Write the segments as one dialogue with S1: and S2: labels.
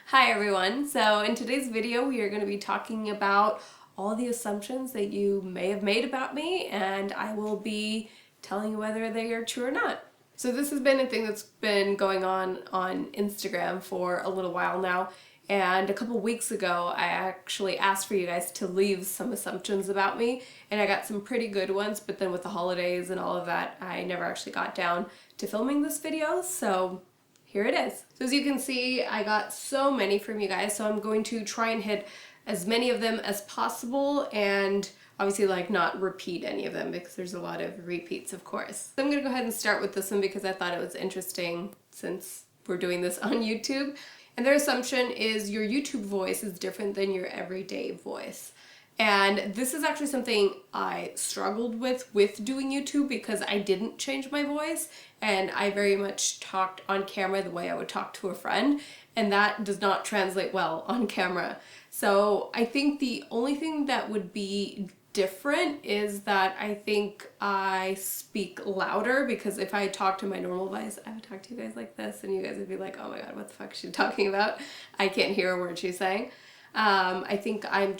S1: Hi everyone! So in today's video we are going to be talking about all the assumptions that you may have made about me, and I will be telling you whether they are true or not. So this has been a thing that's been going on Instagram for a little while now, and a couple weeks ago I actually asked for you guys to leave some assumptions about me, and I got some pretty good ones, but then with the holidays and all of that I never actually got down to filming this video, so here it is. So as you can see, I got so many from you guys, so I'm going to try and hit as many of them as possible, and obviously not repeat any of them because there's a lot of repeats, of course. So I'm gonna go ahead and start with this one because I thought it was interesting since we're doing this on YouTube. And their assumption is your YouTube voice is different than your everyday voice. And this is actually something I struggled with doing YouTube because I didn't change my voice and I very much talked on camera the way I would talk to a friend, and that does not translate well on camera. So I think the only thing that would be different is that I think I speak louder, because if I talk to my normal voice, I would talk to you guys like this and you guys would be like, oh my god, what the fuck is she talking about? I can't hear a word she's saying. I think I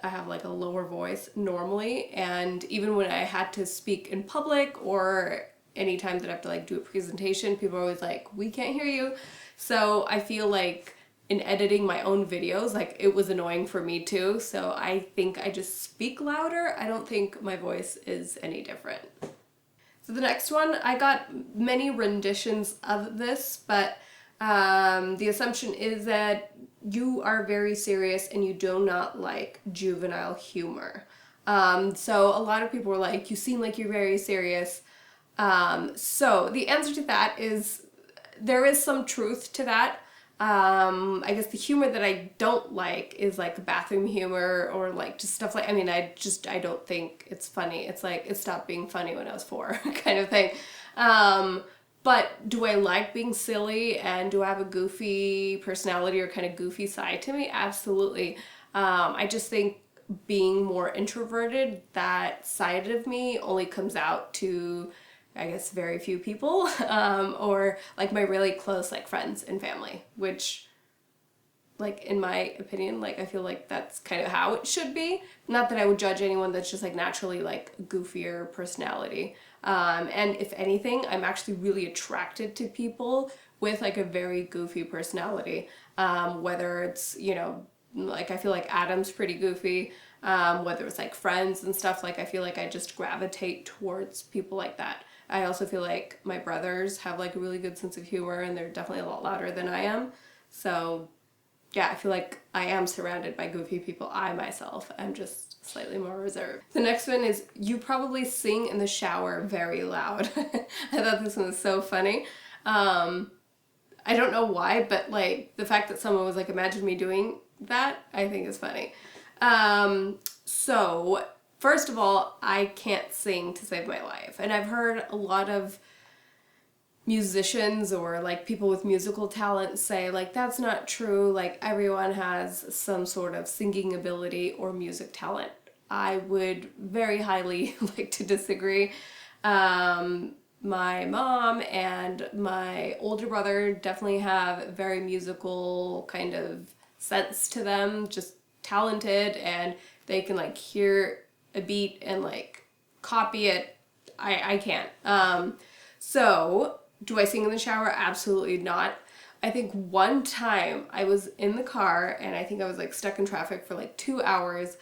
S1: have like a lower voice normally, and even when I had to speak in public or anytime that I have to like do a presentation, people are always like, we can't hear you. So I feel like in editing my own videos, like it was annoying for me too. So I think I just speak louder. I don't think my voice is any different. So the next one, I got many renditions of this, but the assumption is that you are very serious and you do not like juvenile humor. So a lot of people were like, you seem like you're very serious. So the answer to that is there is some truth to that. I guess the humor that I don't like is like bathroom humor or like just stuff like, I don't think it's funny. It's like, it stopped being funny when I was 4 kind of thing. But do I like being silly, and do I have a goofy personality or kind of goofy side to me? Absolutely. I just think being more introverted, that side of me only comes out to, I guess, very few people, or like my really close like friends and family, which, like, in my opinion, like I feel like that's kind of how it should be. Not that I would judge anyone that's just like naturally like goofier personality. And if anything, I'm actually really attracted to people with like a very goofy personality. Whether it's, like I feel like Adam's pretty goofy, whether it's like friends and stuff, like I feel like I just gravitate towards people like that. I also feel like my brothers have like a really good sense of humor, and they're definitely a lot louder than I am. So yeah, I feel like I am surrounded by goofy people. I myself am just slightly more reserved. The next one is, you probably sing in the shower very loud. I thought this one was so funny. I don't know why, but like the fact that someone was like, imagine me doing that, I think is funny. So first of all, I can't sing to save my life. And I've heard a lot of musicians or like people with musical talent say like, that's not true, like everyone has some sort of singing ability or music talent. I would very highly like to disagree. My mom and my older brother definitely have very musical kind of sense to them, just talented, and they can like hear a beat and like copy it. I can't. So do I sing in the shower? Absolutely not. I think one time I was in the car and I think I was like stuck in traffic for like 2 hours,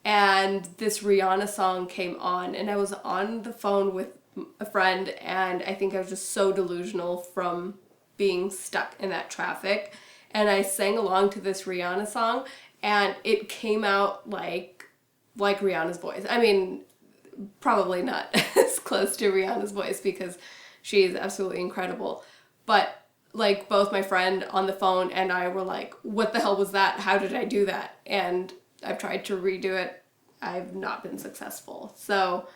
S1: and this Rihanna song came on, and I was on the phone with a friend, and I think I was just so delusional from being stuck in that traffic, and I sang along to this Rihanna song, and it came out like Rihanna's voice. I mean, probably not as close to Rihanna's voice because she is absolutely incredible, but like both my friend on the phone and I were like, what the hell was that? How did I do that? And I've tried to redo it. I've not been successful. So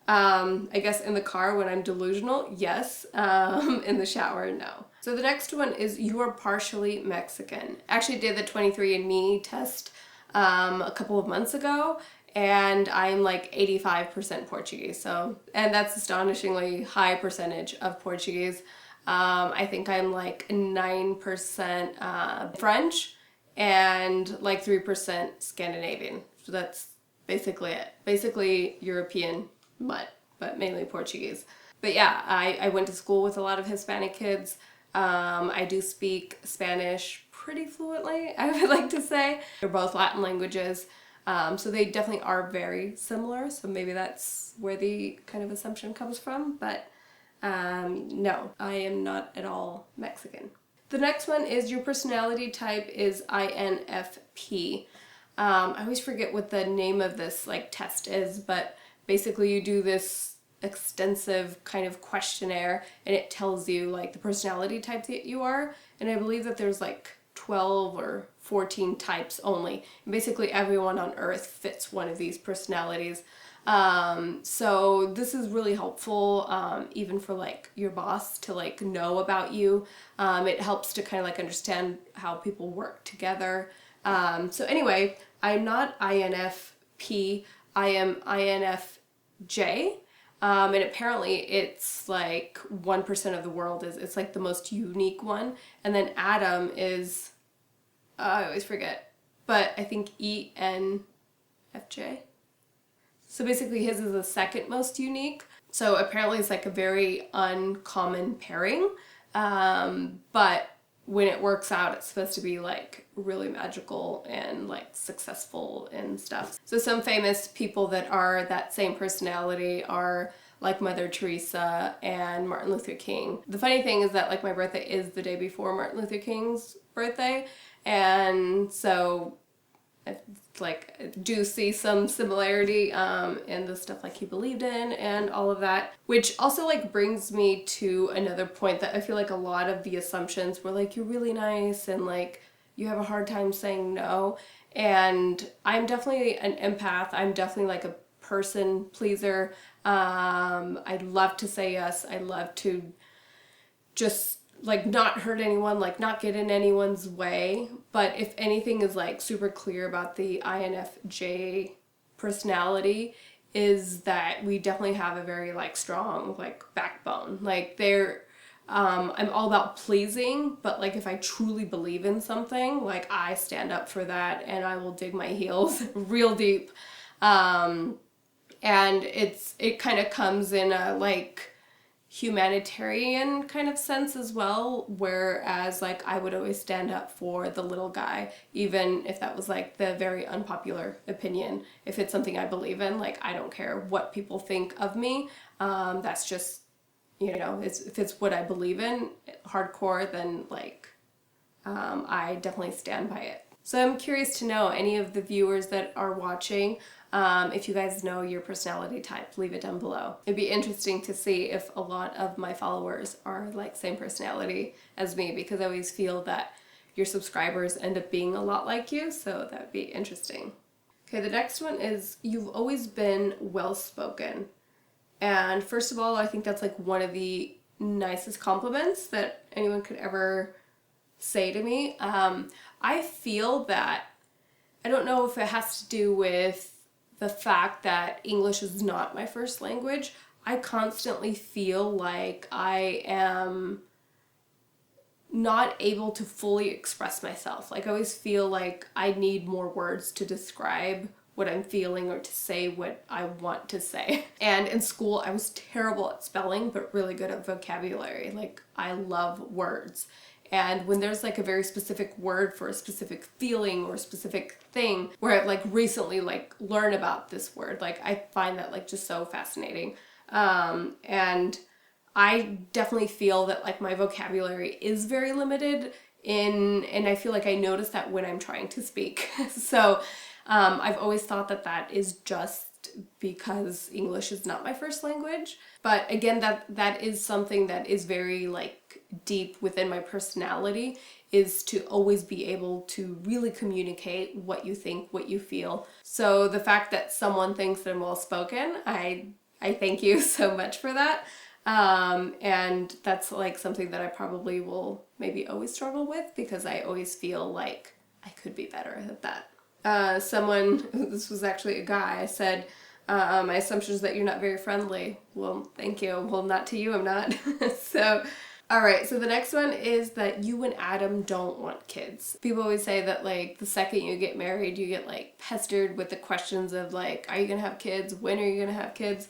S1: I guess in the car when I'm delusional, yes. In the shower, no. So the next one is, you are partially Mexican. I actually did the 23andMe test a couple of months ago, and I'm like 85% Portuguese. So, and that's astonishingly high percentage of Portuguese. I think I'm like 9% French and like 3% Scandinavian. So that's basically it. Basically European mutt, but mainly Portuguese. But yeah, I went to school with a lot of Hispanic kids. I do speak Spanish pretty fluently, I would like to say. They're both Latin languages. So they definitely are very similar. So maybe that's where the kind of assumption comes from. But no, I am not at all Mexican. The next one is your personality type is INFP. I always forget what the name of this like test is, but basically you do this extensive kind of questionnaire and it tells you like the personality type that you are. And I believe that there's like 12 or 14 types only. And basically everyone on earth fits one of these personalities. So this is really helpful, even for like your boss to like know about you. It helps to kind of like understand how people work together. So anyway, I'm not INFP, I am INFJ. And apparently it's like 1% of the world it's like the most unique one. And then Adam is, I always forget, but I think ENFJ. So basically his is the second most unique. So apparently it's like a very uncommon pairing. But when it works out, it's supposed to be like really magical and like successful and stuff. So some famous people that are that same personality are like Mother Teresa and Martin Luther King. The funny thing is that like my birthday is the day before Martin Luther King's birthday. And so I like do see some similarity in the stuff like he believed in and all of that, which also like brings me to another point that I feel like a lot of the assumptions were like you're really nice and like you have a hard time saying no. And I'm definitely an empath. I'm definitely like a person pleaser. I love to say yes. I love to just like not hurt anyone, like not get in anyone's way. But if anything is like super clear about the INFJ personality is that we definitely have a very like strong like backbone. Like I'm all about pleasing, but like if I truly believe in something, like I stand up for that and I will dig my heels real deep. And it kind of comes in a like humanitarian kind of sense as well, whereas like I would always stand up for the little guy, even if that was like the very unpopular opinion. If it's something I believe in, like I don't care what people think of me. That's just, you know, if it's what I believe in hardcore, then like I definitely stand by it. So I'm curious to know, any of the viewers that are watching, if you guys know your personality type, leave it down below. It'd be interesting to see if a lot of my followers are like same personality as me, because I always feel that your subscribers end up being a lot like you, so that'd be interesting. Okay, the next one is you've always been well-spoken. And first of all, I think that's like one of the nicest compliments that anyone could ever say to me. I feel that, I don't know if it has to do with the fact that English is not my first language. I constantly feel like I am not able to fully express myself. Like I always feel like I need more words to describe what I'm feeling or to say what I want to say. And in school I was terrible at spelling but really good at vocabulary. Like I love words. And when there's like a very specific word for a specific feeling or a specific thing, where I've like recently like learned about this word, like I find that like just so fascinating. And I definitely feel that like my vocabulary is very limited and I feel like I notice that when I'm trying to speak. So I've always thought that that is just because English is not my first language. But again, that is something that is very like deep within my personality, is to always be able to really communicate what you think, what you feel. So the fact that someone thinks that I'm well spoken, I thank you so much for that. And that's like something that I probably will maybe always struggle with, because I always feel like I could be better at that. Someone, this was actually a guy, said, my assumption is that you're not very friendly. Well, thank you. Well, not to you, I'm not. So Alright, so the next one is that you and Adam don't want kids. People always say that like the second you get married, you get like pestered with the questions of like, are you gonna have kids? When are you gonna have kids?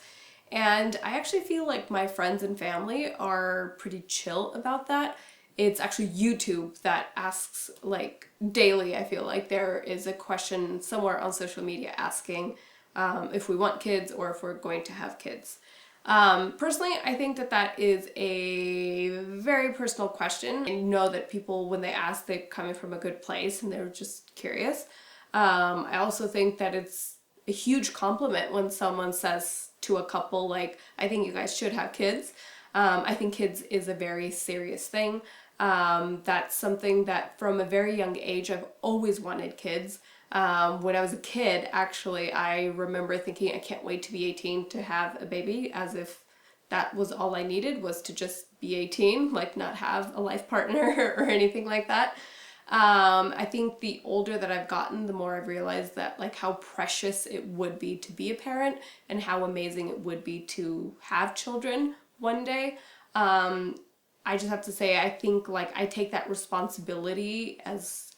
S1: And I actually feel like my friends and family are pretty chill about that. It's actually YouTube that asks like daily, I feel like there is a question somewhere on social media asking if we want kids or if we're going to have kids. Personally, I think that that is a very personal question. I know that people, when they ask, they're coming from a good place and they're just curious. I also think that it's a huge compliment when someone says to a couple, like, I think you guys should have kids. I think kids is a very serious thing. That's something that from a very young age, I've always wanted kids. When I was a kid, actually, I remember thinking I can't wait to be 18 to have a baby, as if that was all I needed, was to just be 18, like not have a life partner or anything like that. I think the older that I've gotten, the more I've realized that like how precious it would be to be a parent and how amazing it would be to have children one day. I just have to say, I think like I take that responsibility as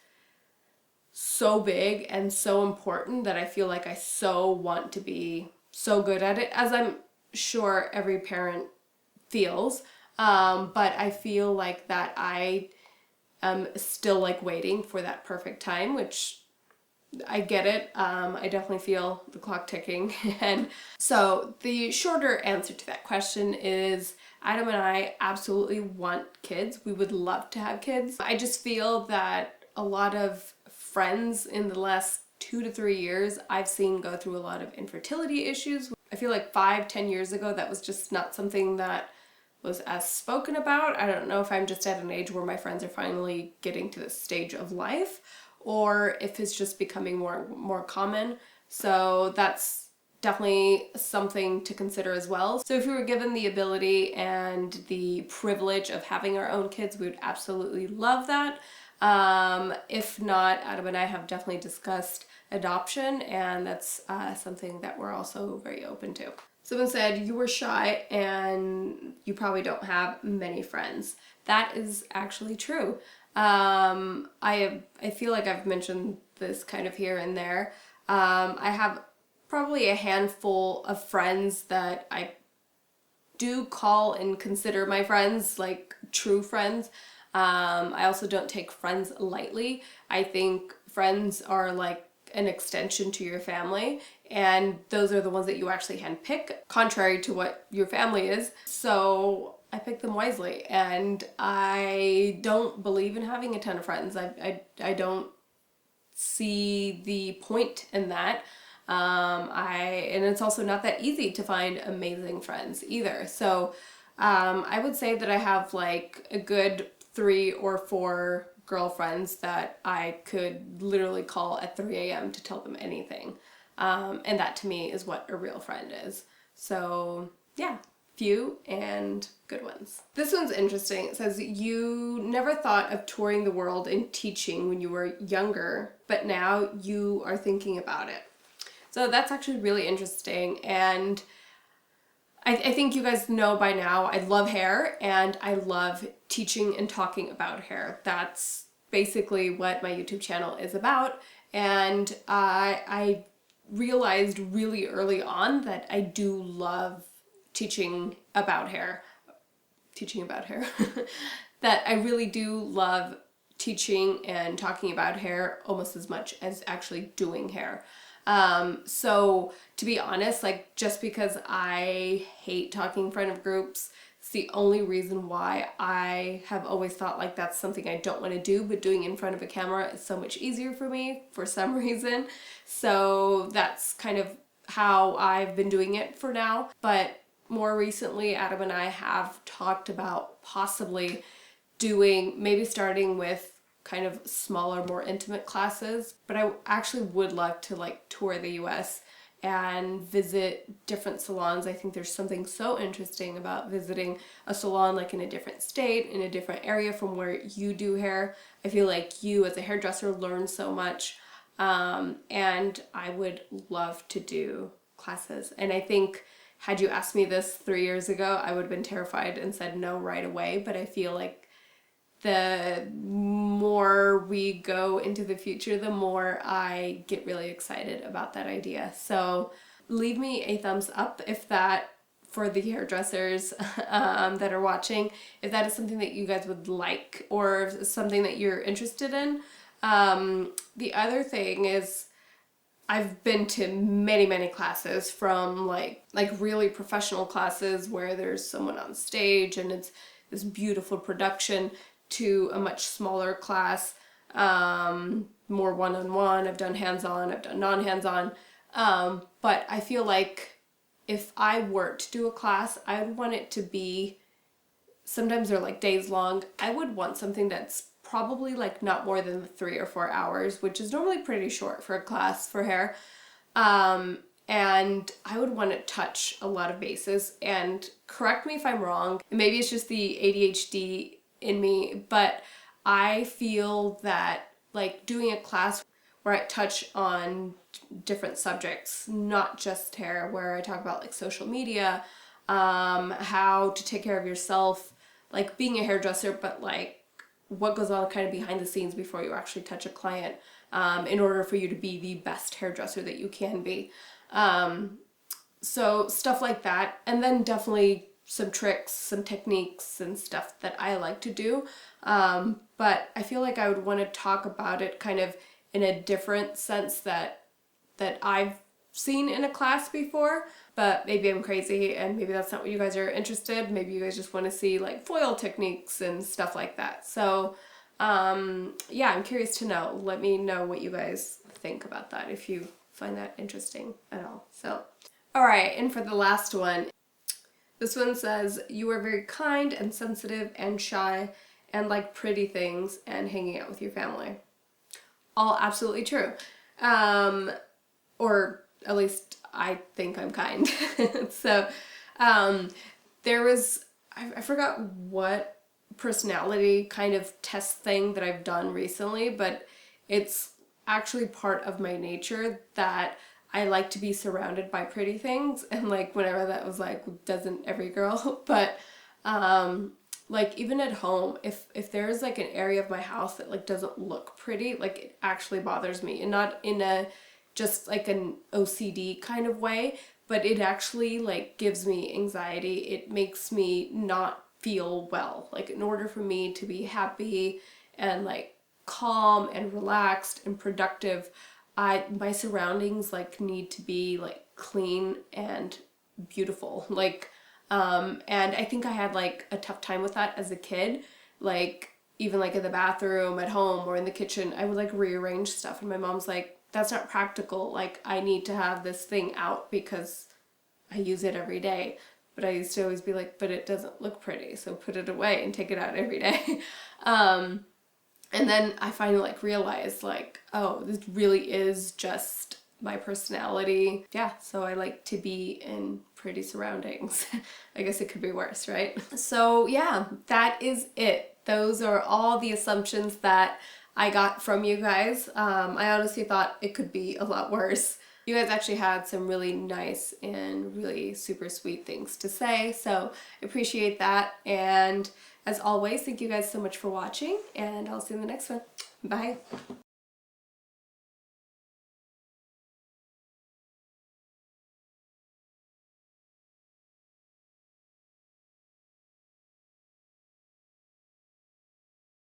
S1: so big and so important that I feel like I so want to be so good at it, as I'm sure every parent feels. But I feel like that I am still like waiting for that perfect time, which I get it. I definitely feel the clock ticking. And so the shorter answer to that question is Adam and I absolutely want kids. We would love to have kids. I just feel that a lot of friends in the last 2 to 3 years I've seen go through a lot of infertility issues. I feel like 5-10 years ago that was just not something that was as spoken about. I don't know if I'm just at an age where my friends are finally getting to this stage of life, or if it's just becoming more common. So that's definitely something to consider as well. So if we were given the ability and the privilege of having our own kids, we would absolutely love that. If not, Adam and I have definitely discussed adoption, and that's something that we're also very open to. Someone said you were shy and you probably don't have many friends. That is actually true. I feel like I've mentioned this kind of here and there. I have probably a handful of friends that I do call and consider my friends, like true friends. I also don't take friends lightly. I think friends are like an extension to your family, and those are the ones that you actually handpick, contrary to what your family is. So I pick them wisely, and I don't believe in having a ton of friends. I don't see the point in that. And it's also not that easy to find amazing friends either. So I would say that I have like a good 3 or 4 girlfriends that I could literally call at 3 a.m. to tell them anything. And that to me is what a real friend is. So yeah, few and good ones. This one's interesting. It says, you never thought of touring the world and teaching when you were younger, but now you are thinking about it. So that's actually really interesting. And I think you guys know by now, I love hair and I love teaching and talking about hair. That's basically what my YouTube channel is about. And I realized really early on that I do love teaching about hair. That I really do love teaching and talking about hair almost as much as actually doing hair. So to be honest, like just because I hate talking in front of groups, it's the only reason why I have always thought like that's something I don't want to do, but doing in front of a camera is so much easier for me for some reason. So that's kind of how I've been doing it for now. But more recently, Adam and I have talked about possibly doing, maybe starting with kind of smaller, more intimate classes, but I actually would love to like tour the US and visit different salons. I think there's something so interesting about visiting a salon like in a different state, in a different area from where you do hair. I feel like you as a hairdresser learn so much, and I would love to do classes. And I think had you asked me this 3 years ago, I would have been terrified and said no right away. But I feel like the more we go into the future, the more I get really excited about that idea. So leave me a thumbs up if that, for the hairdressers that are watching, if that is something that you guys would like or something that you're interested in. The other thing is, I've been to many classes, from like really professional classes where there's someone on stage and it's this beautiful production, to a much smaller class, more one-on-one. I've done hands-on, I've done non-hands-on, but I feel like if I were to do a class, I would want it to be, sometimes they're like days long. I would want something that's probably like not more than 3 or 4 hours, which is normally pretty short for a class for hair. And I would want to touch a lot of bases, and correct me if I'm wrong, maybe it's just the ADHD in me, but I feel that like doing a class where I touch on different subjects, not just hair, where I talk about like social media, how to take care of yourself, like being a hairdresser, but like what goes on kind of behind the scenes before you actually touch a client, in order for you to be the best hairdresser that you can be. So stuff like that, and then definitely some tricks, some techniques and stuff that I like to do. But I feel like I would want to talk about it kind of in a different sense that I've seen in a class before, but maybe I'm crazy and maybe that's not what you guys are interested. Maybe you guys just want to see like foil techniques and stuff like that. So yeah, I'm curious to know. Let me know what you guys think about that, if you find that interesting at all. So, all right, and for the last one, this one says, you are very kind and sensitive and shy and like pretty things and hanging out with your family. All absolutely true. Or at least I think I'm kind. So there was, I forgot what personality kind of test thing that I've done recently, but it's actually part of my nature that I like to be surrounded by pretty things. And like whenever that was like, doesn't every girl? But like even at home, if there's like an area of my house that like doesn't look pretty, like it actually bothers me, and not in a just like an OCD kind of way, but it actually like gives me anxiety. It makes me not feel well. Like in order for me to be happy and like calm and relaxed and productive, my surroundings like need to be like clean and beautiful. Like and I think I had like a tough time with that as a kid. Like even like in the bathroom at home or in the kitchen, I would like rearrange stuff, and my mom's like, that's not practical. Like I need to have this thing out because I use it every day. But I used to always be like, but it doesn't look pretty, so put it away and take it out every day. And then I finally like realized like, oh, this really is just my personality. Yeah, so I like to be in pretty surroundings. I guess it could be worse, right? So yeah, that is it. Those are all the assumptions that I got from you guys. I honestly thought it could be a lot worse. You guys actually had some really nice and really super sweet things to say, so I appreciate that. And as always, thank you guys so much for watching, and I'll see you in the next one. Bye.